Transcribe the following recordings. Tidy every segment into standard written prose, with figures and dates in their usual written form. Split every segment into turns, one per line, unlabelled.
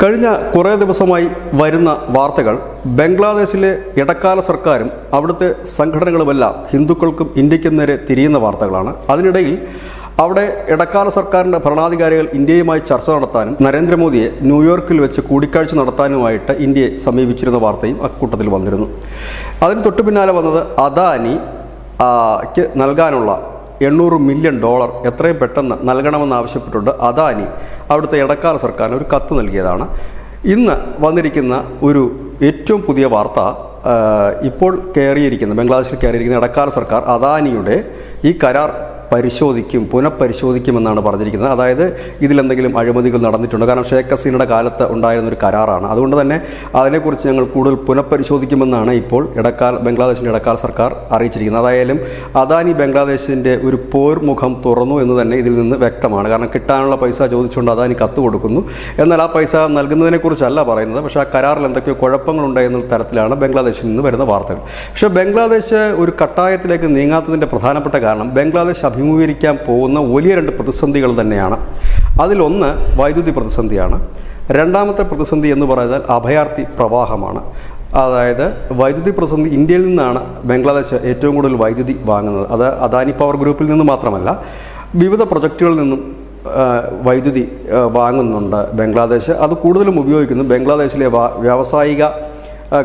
കഴിഞ്ഞ കുറേ ദിവസമായി വരുന്ന വാർത്തകൾ ബംഗ്ലാദേശിലെ ഇടക്കാല സർക്കാരും അവിടുത്തെ സംഘടനകളുമെല്ലാം ഹിന്ദുക്കൾക്കും ഇന്ത്യക്കും നേരെ തിരിയുന്ന വാർത്തകളാണ്. അതിനിടയിൽ അവിടെ ഇടക്കാല സർക്കാരിൻ്റെ ഭരണാധികാരികൾ ഇന്ത്യയുമായി ചർച്ച നടത്താനും നരേന്ദ്രമോദിയെ ന്യൂയോർക്കിൽ വെച്ച് കൂടിക്കാഴ്ച നടത്താനുമായിട്ട് ഇന്ത്യയെ സമീപിച്ചിരുന്ന വാർത്തയും അക്കൂട്ടത്തിൽ വന്നിരുന്നു. അതിന് തൊട്ടു പിന്നാലെ വന്നത് അദാനിക്ക് നൽകാനുള്ള $800 മില്യൺ എത്രയും പെട്ടെന്ന് നൽകണമെന്നാവശ്യപ്പെട്ടുകൊണ്ട് അദാനി അവിടുത്തെ ഇടക്കാല സർക്കാരിന് ഒരു കത്ത് നൽകിയതാണ്. ഇന്ന് വന്നിരിക്കുന്ന ഒരു ഏറ്റവും പുതിയ വാർത്ത, ഇപ്പോൾ ബംഗ്ലാദേശിൽ കയറിയിരിക്കുന്ന ഇടക്കാല സർക്കാർ അദാനിയുടെ ഈ കരാർ പുനഃപരിശോധിക്കുമെന്നാണ് പറഞ്ഞിരിക്കുന്നത്. അതായത് ഇതിലെന്തെങ്കിലും അഴിമതികൾ നടന്നിട്ടുണ്ട്. കാരണം ഷേഖ് ഹസീനയുടെ കാലത്ത് ഉണ്ടായിരുന്നൊരു കരാറാണ്. അതുകൊണ്ട് തന്നെ അതിനെക്കുറിച്ച് ഞങ്ങൾ കൂടുതൽ പുനഃപരിശോധിക്കുമെന്നാണ് ഇപ്പോൾ ബംഗ്ലാദേശിൻ്റെ ഇടക്കാല സർക്കാർ അറിയിച്ചിരിക്കുന്നത്. അതായാലും അദാനി ബംഗ്ലാദേശിൻ്റെ ഒരു പോർമുഖം തുറന്നു എന്ന് തന്നെ ഇതിൽ നിന്ന് വ്യക്തമാണ്. കാരണം കിട്ടാനുള്ള പൈസ ചോദിച്ചുകൊണ്ട് അദാനി കത്ത് കൊടുക്കുന്നു. എന്നാൽ ആ പൈസ നൽകുന്നതിനെക്കുറിച്ചല്ല പറയുന്നത്. പക്ഷേ ആ കരാറിൽ എന്തൊക്കെയോ കുഴപ്പങ്ങളുണ്ട് എന്നുള്ള തരത്തിലാണ് ബംഗ്ലാദേശിൽ നിന്ന് വരുന്ന വാർത്തകൾ. പക്ഷേ ബംഗ്ലാദേശ് ഒരു കട്ടായത്തിലേക്ക് നീങ്ങാത്തതിൻ്റെ പ്രധാനപ്പെട്ട കാരണം ബംഗ്ലാദേശ് അഭിമുഖീകരിക്കാൻ പോകുന്ന വലിയ രണ്ട് പ്രതിസന്ധികൾ തന്നെയാണ്. അതിലൊന്ന് വൈദ്യുതി പ്രതിസന്ധിയാണ്. രണ്ടാമത്തെ പ്രതിസന്ധി എന്ന് പറയുന്നത് അഭയാർത്ഥി പ്രവാഹമാണ്. അതായത് വൈദ്യുതി പ്രതിസന്ധി, ഇന്ത്യയിൽ നിന്നാണ് ബംഗ്ലാദേശ് ഏറ്റവും കൂടുതൽ വൈദ്യുതി വാങ്ങുന്നത്. അത് അദാനി പവർ ഗ്രൂപ്പിൽ നിന്ന് മാത്രമല്ല, വിവിധ പ്രൊജക്റ്റുകളിൽ നിന്നും വൈദ്യുതി വാങ്ങുന്നുണ്ട് ബംഗ്ലാദേശ്. അത് കൂടുതലും ഉപയോഗിക്കുന്നത് ബംഗ്ലാദേശിലെ വ്യാവസായിക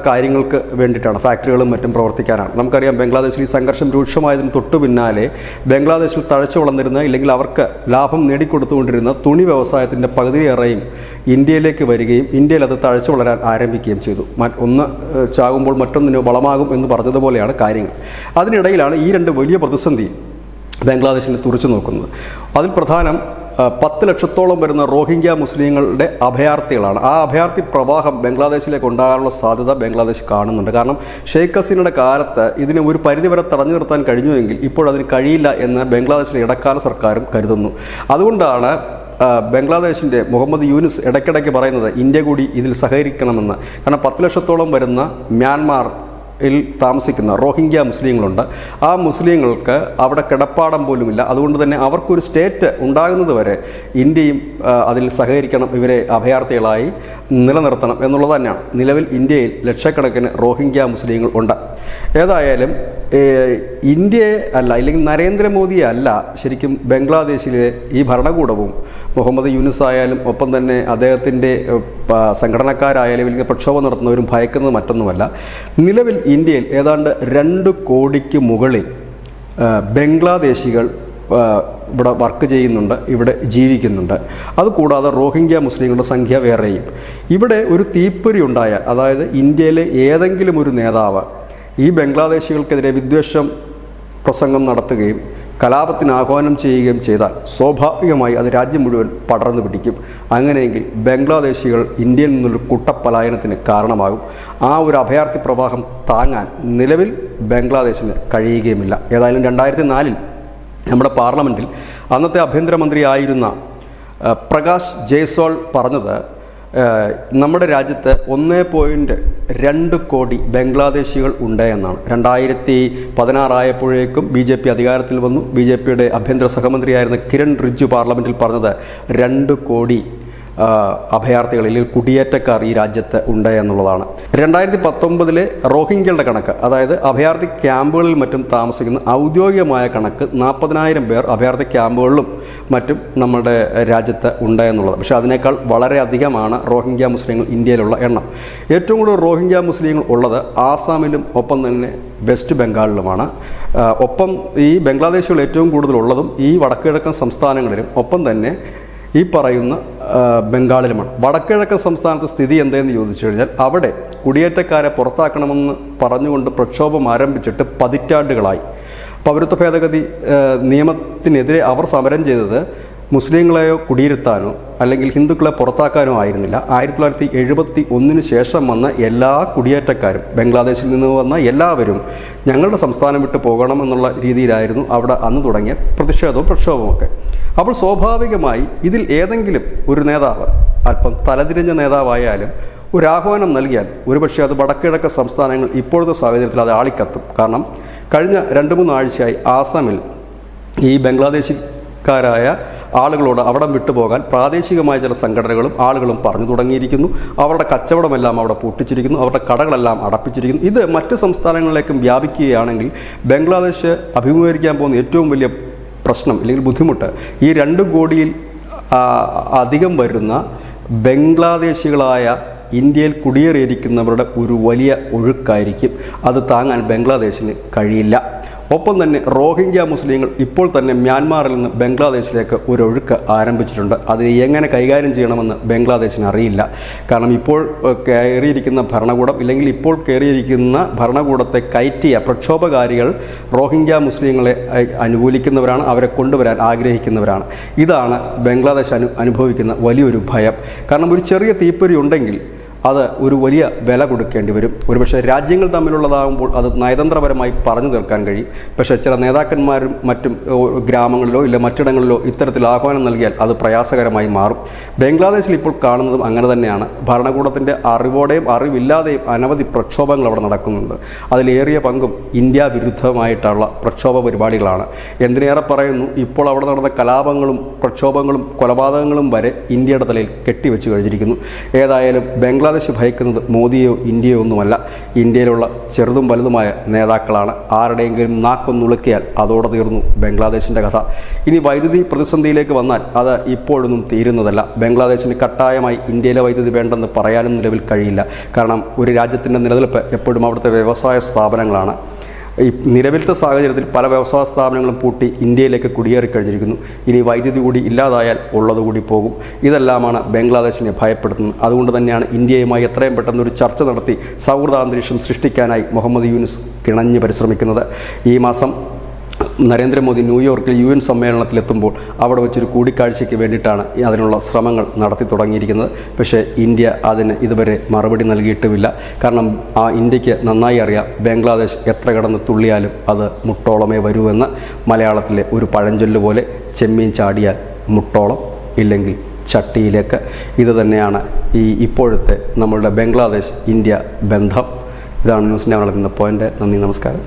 കാര്യങ്ങൾക്ക് വേണ്ടിയിട്ടാണ്, ഫാക്ടറികളും മറ്റും പ്രവർത്തിക്കാനാണ്. നമുക്കറിയാം ബംഗ്ലാദേശിൽ ഈ സംഘർഷം രൂക്ഷമായതിന് തൊട്ടു പിന്നാലെ ബംഗ്ലാദേശിൽ തഴച്ചു വളർന്നിരുന്ന, ഇല്ലെങ്കിൽ അവർക്ക് ലാഭം നേടിക്കൊടുത്തുകൊണ്ടിരുന്ന തുണി വ്യവസായത്തിൻ്റെ പകുതിയേറെയും ഇന്ത്യയിലേക്ക് വരികയും ഇന്ത്യയിൽ അത് തഴച്ചു വളരാൻ ആരംഭിക്കുകയും ചെയ്തു. ഒന്ന് ചാകുമ്പോൾ മറ്റൊന്നിന് വളമാകും എന്ന് പറഞ്ഞതുപോലെയാണ് കാര്യങ്ങൾ. അതിനിടയിലാണ് ഈ രണ്ട് വലിയ പ്രതിസന്ധി ബംഗ്ലാദേശിനെ തുറച്ചു നോക്കുന്നത്. അതിൽ പ്രധാനം 10 ലക്ഷത്തോളം വരുന്ന റോഹിംഗ്യ മുസ്ലിങ്ങളുടെ അഭയാർത്ഥികളാണ്. ആ അഭയാർത്ഥി പ്രവാഹം ബംഗ്ലാദേശിലേക്ക് ഉണ്ടാകാനുള്ള സാധ്യത ബംഗ്ലാദേശ് കാണുന്നുണ്ട്. കാരണം ഷെയ്ഖ് ഹസീനയുടെ കാലത്ത് ഇതിനെ ഒരു പരിധിവരെ തടഞ്ഞു നിർത്താൻ കഴിഞ്ഞുവെങ്കിൽ ഇപ്പോൾ അതിന് കഴിയില്ല എന്ന് ബംഗ്ലാദേശിലെ ഇടക്കാല സർക്കാരും കരുതുന്നു. അതുകൊണ്ടാണ് ബംഗ്ലാദേശിൻ്റെ മുഹമ്മദ് യൂനുസ് ഇടയ്ക്കിടയ്ക്ക് പറയുന്നത് ഇന്ത്യ കൂടി ഇതിൽ സഹകരിക്കണമെന്ന്. കാരണം 10 ലക്ഷത്തോളം വരുന്ന മ്യാൻമാർ താമസിക്കുന്ന റോഹിംഗ്യ മുസ്ലിങ്ങളുണ്ട്. ആ മുസ്ലിങ്ങൾക്ക് അവിടെ കിടപ്പാടം പോലുമില്ല. അതുകൊണ്ട് തന്നെ അവർക്കൊരു സ്റ്റേറ്റ് ഉണ്ടാകുന്നത് വരെ ഇന്ത്യയും അതിൽ സഹകരിക്കണം, ഇവരെ അഭയാർത്ഥികളായി നിലനിർത്തണം എന്നുള്ളത് തന്നെയാണ്. നിലവിൽ ഇന്ത്യയിൽ ലക്ഷക്കണക്കിന് റോഹിംഗ്യ മുസ്ലിങ്ങൾ ഉണ്ട്. ഏതായാലും ഇന്ത്യയെ അല്ല, ഇല്ലെങ്കിൽ നരേന്ദ്രമോദിയെ അല്ല ശരിക്കും ബംഗ്ലാദേശിലെ ഈ ഭരണകൂടവും മുഹമ്മദ് യൂനുസ് ആയാലും ഒപ്പം തന്നെ അദ്ദേഹത്തിൻ്റെ സംഘടനക്കാരായാലും ഇല്ലെങ്കിൽ പ്രക്ഷോഭം നടത്തുന്നവരും ഭയക്കുന്നത് മറ്റൊന്നുമല്ല. നിലവിൽ ഇന്ത്യയിൽ ഏതാണ്ട് 2 കോടിക്ക് മുകളിൽ ബംഗ്ലാദേശികൾ ഇവിടെ വർക്ക് ചെയ്യുന്നുണ്ട്, ഇവിടെ ജീവിക്കുന്നുണ്ട്. അതുകൂടാതെ റോഹിംഗ്യ മുസ്ലിങ്ങളുടെ സംഖ്യ വേറെയും. ഇവിടെ ഒരു തീപ്പൊരി ഉണ്ടായാൽ, അതായത് ഇന്ത്യയിലെ ഏതെങ്കിലും ഒരു നേതാവ് ഈ ബംഗ്ലാദേശികൾക്കെതിരെ വിദ്വേഷം പ്രസംഗം നടത്തുകയും കലാപത്തിന് ആഹ്വാനം ചെയ്യുകയും ചെയ്താൽ സ്വാഭാവികമായി അത് രാജ്യം മുഴുവൻ പടർന്നു പിടിക്കും. അങ്ങനെയെങ്കിൽ ബംഗ്ലാദേശികൾ ഇന്ത്യയിൽ നിന്നൊരു കൂട്ടപ്പലായനത്തിന് കാരണമാകും. ആ ഒരു അഭയാർത്ഥി പ്രവാഹം താങ്ങാൻ നിലവിൽ ബംഗ്ലാദേശിന് കഴിയുകയുമില്ല. ഏതായാലും 2004 നമ്മുടെ പാർലമെൻറ്റിൽ അന്നത്തെ ആഭ്യന്തരമന്ത്രിയായിരുന്ന പ്രകാശ് ജയ്സ്വാൾ പറഞ്ഞത് നമ്മുടെ രാജ്യത്ത് 1.2 കോടി ബംഗ്ലാദേശികൾ ഉണ്ട് എന്നാണ്. 2016 ആയപ്പോഴേക്കും BJP അധികാരത്തിൽ വന്നു. BJPയുടെ ആഭ്യന്തര സഹമന്ത്രിയായിരുന്ന കിരൺ റിജ്ജു പാർലമെൻറ്റിൽ പറഞ്ഞത് 2 കോടി അഭയാർത്ഥികൾ അല്ലെങ്കിൽ കുടിയേറ്റക്കാർ ഈ രാജ്യത്ത് ഉണ്ട് എന്നുള്ളതാണ്. 2019 റോഹിംഗ്യകളുടെ കണക്ക്, അതായത് അഭയാർത്ഥി ക്യാമ്പുകളിൽ മറ്റും താമസിക്കുന്ന ഔദ്യോഗികമായ കണക്ക് 40,000 പേർ അഭയാർത്ഥി ക്യാമ്പുകളിലും മറ്റും നമ്മുടെ രാജ്യത്ത് ഉണ്ട് എന്നുള്ളത്. പക്ഷേ അതിനേക്കാൾ വളരെ അധികമാണ് റോഹിംഗ്യ മുസ്ലിങ്ങൾ ഇന്ത്യയിലുള്ള എണ്ണം. ഏറ്റവും കൂടുതൽ റോഹിംഗ്യ മുസ്ലിങ്ങൾ ഉള്ളത് ആസാമിലും ഒപ്പം തന്നെ വെസ്റ്റ് ബംഗാളിലുമാണ്. ഒപ്പം ഈ ബംഗ്ലാദേശികൾ ഏറ്റവും കൂടുതലുള്ളതും ഈ വടക്കുകിഴക്കൻ സംസ്ഥാനങ്ങളിലും ഒപ്പം തന്നെ ഈ പറയുന്ന ബംഗാളിലുമാണ്. വടക്കിഴക്കൻ സംസ്ഥാനത്തെ സ്ഥിതി എന്തെന്ന് ചോദിച്ചു കഴിഞ്ഞാൽ അവിടെ കുടിയേറ്റക്കാരെ പുറത്താക്കണമെന്ന് പറഞ്ഞുകൊണ്ട് പ്രക്ഷോഭം ആരംഭിച്ചിട്ട് പതിറ്റാണ്ടുകളായി. പൗരത്വ ഭേദഗതി നിയമത്തിനെതിരെ അവർ സമരം ചെയ്തത് മുസ്ലിങ്ങളെയോ കുടിയിരുത്താനോ അല്ലെങ്കിൽ ഹിന്ദുക്കളെ പുറത്താക്കാനോ ആയിരുന്നില്ല. 1971 ശേഷം വന്ന എല്ലാ കുടിയേറ്റക്കാരും, ബംഗ്ലാദേശിൽ നിന്ന് വന്ന എല്ലാവരും ഞങ്ങളുടെ സംസ്ഥാനം വിട്ട് പോകണമെന്നുള്ള രീതിയിലായിരുന്നു അവിടെ അന്ന് തുടങ്ങിയ പ്രതിഷേധവും പ്രക്ഷോഭമൊക്കെ. അപ്പോൾ സ്വാഭാവികമായി ഇതിൽ ഏതെങ്കിലും ഒരു നേതാവ്, അല്പം തലതിരിഞ്ഞ നേതാവായാലും ഒരു ആഹ്വാനം നൽകിയാൽ ഒരുപക്ഷെ അത് വടക്കിഴക്കൻ സംസ്ഥാനങ്ങൾ ഇപ്പോഴത്തെ സാഹചര്യത്തിൽ അത് ആളിക്കത്തും. കാരണം കഴിഞ്ഞ 2-3 ആഴ്ചയായി ആസാമിൽ ഈ ബംഗ്ലാദേശിക്കാരായ ആളുകളോട് അവിടം വിട്ടുപോകാൻ പ്രാദേശികമായ ചില സംഘടനകളും ആളുകളും പറഞ്ഞു തുടങ്ങിയിരിക്കുന്നു. അവരുടെ കച്ചവടമെല്ലാം അവിടെ പൂട്ടിച്ചിരിക്കുന്നു, അവരുടെ കടകളെല്ലാം അടപ്പിച്ചിരിക്കുന്നു. ഇത് മറ്റ് സംസ്ഥാനങ്ങളിലേക്കും വ്യാപിക്കുകയാണെങ്കിൽ ബംഗ്ലാദേശ് അഭിമുഖീകരിക്കാൻ പോകുന്ന ഏറ്റവും വലിയ പ്രശ്നം അല്ലെങ്കിൽ ബുദ്ധിമുട്ട് ഈ 2 കോടിയിൽ അധികം വരുന്ന ബംഗ്ലാദേശികളായ ഇന്ത്യയിൽ കുടിയേറിയിരിക്കുന്നവരുടെ ഒരു വലിയ ഒഴുക്കായിരിക്കും. അത് താങ്ങാൻ ബംഗ്ലാദേശിന് കഴിയില്ല. ഒപ്പം തന്നെ റോഹിംഗ്യ മുസ്ലിങ്ങൾ ഇപ്പോൾ തന്നെ മ്യാൻമാറിൽ നിന്ന് ബംഗ്ലാദേശിലേക്ക് ഒരു ഒഴുക്ക് ആരംഭിച്ചിട്ടുണ്ട്. അതിനെ എങ്ങനെ കൈകാര്യം ചെയ്യണമെന്ന് ബംഗ്ലാദേശിന് അറിയില്ല. കാരണം ഇപ്പോൾ കയറിയിരിക്കുന്ന ഭരണകൂടം ഇല്ലെങ്കിൽ ഇപ്പോൾ കയറിയിരിക്കുന്ന ഭരണകൂടത്തെ കയറ്റിയ പ്രക്ഷോഭകാരികൾ റോഹിംഗ്യ മുസ്ലിങ്ങളെ അനുകൂലിക്കുന്നവരാണ്, അവരെ കൊണ്ടുവരാൻ ആഗ്രഹിക്കുന്നവരാണ്. ഇതാണ് ബംഗ്ലാദേശ് അനുഭവിക്കുന്ന വലിയൊരു ഭയം. കാരണം ഒരു ചെറിയ തീപ്പൊരി ഉണ്ടെങ്കിൽ അത് ഒരു വലിയ വില കൊടുക്കേണ്ടി വരും. ഒരുപക്ഷെ രാജ്യങ്ങൾ തമ്മിലുള്ളതാകുമ്പോൾ അത് നയതന്ത്രപരമായി പറഞ്ഞു തീർക്കാൻ കഴിയും. പക്ഷേ ചില നേതാക്കന്മാരും മറ്റും ഗ്രാമങ്ങളിലോ ഇല്ല മറ്റിടങ്ങളിലോ ഇത്തരത്തിൽ ആഹ്വാനം നൽകിയാൽ അത് പ്രയാസകരമായി മാറും. ബംഗ്ലാദേശിൽ ഇപ്പോൾ കാണുന്നതും അങ്ങനെ തന്നെയാണ്. ഭരണകൂടത്തിൻ്റെ അറിവോടെയും അറിവില്ലാതെയും അനവധി പ്രക്ഷോഭങ്ങൾ അവിടെ നടക്കുന്നുണ്ട്. അതിലേറിയ പങ്കും ഇന്ത്യ വിരുദ്ധമായിട്ടുള്ള പ്രക്ഷോഭ പരിപാടികളാണ്. എന്തിനേറെ പറയുന്നു, ഇപ്പോൾ അവിടെ നടന്ന കലാപങ്ങളും പ്രക്ഷോഭങ്ങളും കൊലപാതകങ്ങളും വരെ ഇന്ത്യയുടെ തലയിൽ കെട്ടിവെച്ച് കഴിഞ്ഞിരിക്കുന്നു. ഏതായാലും ബംഗ്ലാദേശ് ഭയക്കുന്നത് മോദിയോ ഇന്ത്യയോ ഒന്നുമല്ല, ഇന്ത്യയിലുള്ള ചെറുതും വലുതുമായ നേതാക്കളാണ്. ആരുടെയെങ്കിലും നാക്കൊന്നുളുക്കിയാൽ അതോടെ തീർന്നു ബംഗ്ലാദേശിൻ്റെ കഥ. ഇനി വൈദ്യുതി പ്രതിസന്ധിയിലേക്ക് വന്നാൽ അത് ഇപ്പോഴൊന്നും തീരുന്നതല്ല. ബംഗ്ലാദേശിന് കട്ടായമായി ഇന്ത്യയിലെ വൈദ്യുതി വേണ്ടെന്ന് പറയാനും നിലവിൽ കഴിയില്ല. കാരണം ഒരു രാജ്യത്തിൻ്റെ നിലനിൽപ്പ് എപ്പോഴും അവിടുത്തെ വ്യവസായ സ്ഥാപനങ്ങളാണ്. ഈ നിലവിലത്തെ സാഹചര്യത്തിൽ പല വ്യവസായ സ്ഥാപനങ്ങളും പൂട്ടി ഇന്ത്യയിലേക്ക് കുടിയേറിക്കഴിഞ്ഞിരിക്കുന്നു. ഇനി വൈദ്യുതി കൂടി ഇല്ലാതായാൽ ഉള്ളതുകൂടി പോകും. ഇതെല്ലാമാണ് ബംഗ്ലാദേശിനെ ഭയപ്പെടുത്തുന്നത്. അതുകൊണ്ട് തന്നെയാണ് ഇന്ത്യയുമായി എത്രയും പെട്ടെന്ന് ഒരു ചർച്ച നടത്തി സൗഹൃദാന്തരീക്ഷം സൃഷ്ടിക്കാനായി മുഹമ്മദ് യൂനുസ് കിണഞ്ഞ് പരിശ്രമിക്കുന്നത്. ഈ മാസം നരേന്ദ്രമോദി ന്യൂയോർക്കിൽ UN സമ്മേളനത്തിലെത്തുമ്പോൾ അവിടെ വെച്ചൊരു കൂടിക്കാഴ്ചയ്ക്ക് വേണ്ടിയിട്ടാണ് അതിനുള്ള ശ്രമങ്ങൾ നടത്തി തുടങ്ങിയിരിക്കുന്നത്. പക്ഷേ ഇന്ത്യ അതിന് ഇതുവരെ മറുപടി നൽകിയിട്ടുമില്ല. കാരണം ഇന്ത്യക്ക് നന്നായി അറിയാം, ബംഗ്ലാദേശ് എത്ര കിടന്ന് തുള്ളിയാലും അത് മുട്ടോളമേ വരുമെന്ന്. മലയാളത്തിലെ ഒരു പഴഞ്ചൊല്ല് പോലെ ചെമ്മീൻ ചാടിയാൽ മുട്ടോളം, ഇല്ലെങ്കിൽ ചട്ടിയിലേക്ക്. ഇത് തന്നെയാണ് ഇപ്പോഴത്തെ നമ്മളുടെ ബംഗ്ലാദേശ് ഇന്ത്യ ബന്ധം. ഇതാണ് ന്യൂസിൻ്റെ നടക്കുന്ന പോയിൻ്റ്. നന്ദി, നമസ്കാരം.